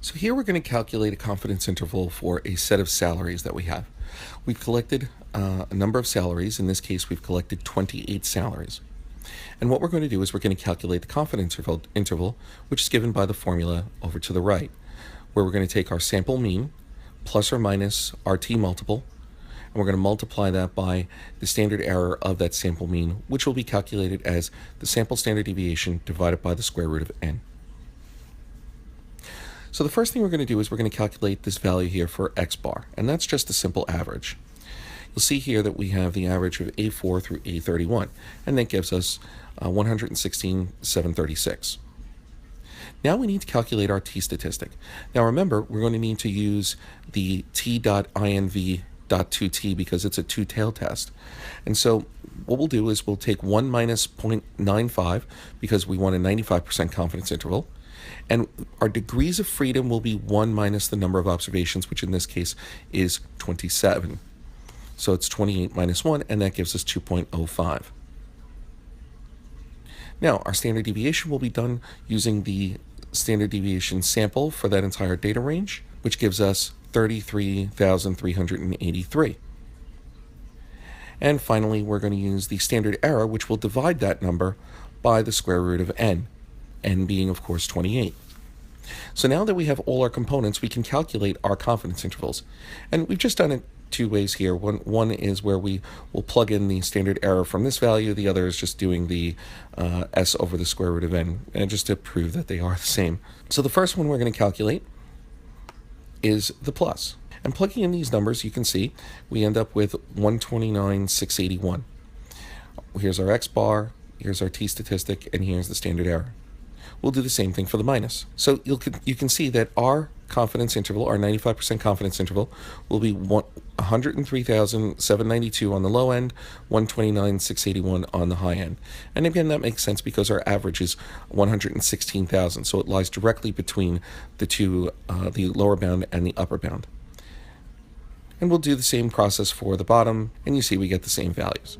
So here we're going to calculate a confidence interval for a set of salaries that we have. We've collected a number of salaries. In this case, we've collected 28 salaries. And what we're going to do is we're going to calculate the confidence interval, which is given by the formula over to the right, where we're going to take our sample mean plus or minus RT multiple, and we're going to multiply that by the standard error of that sample mean, which will be calculated as the sample standard deviation divided by the square root of n. So the first thing we're going to do is we're going to calculate this value here for x bar, and that's just a simple average. You'll see here that we have the average of A4 through A31, and that gives us 116,736. Now we need to calculate our t-statistic. Now remember, we're going to need to use the t.inv.2t because it's a two-tail test. And so what we'll do is we'll take 1 minus 0.95 because we want a 95% confidence interval. And our degrees of freedom will be 1 minus the number of observations, which in this case is 27. So it's 28 minus 1, and that gives us 2.05. Now, our standard deviation will be done using the standard deviation sample for that entire data range, which gives us 33,383. And finally, we're going to use the standard error, which will divide that number by the square root of n being, of course, 28. So now that we have all our components, we can calculate our confidence intervals. And we've just done it two ways here. One is where we will plug in the standard error from this value. The other is just doing the s over the square root of n, and just to prove that they are the same. So the first one we're going to calculate is the plus. And plugging in these numbers, you can see we end up with 129,681. Here's our x bar, here's our t-statistic, and here's the standard error. We'll do the same thing for the minus. So you can see that our confidence interval, our 95% confidence interval, will be 103,792 on the low end, 129,681 on the high end. And again, that makes sense because our average is 116,000, so it lies directly between the two, the lower bound and the upper bound. And we'll do the same process for the bottom, and you see we get the same values.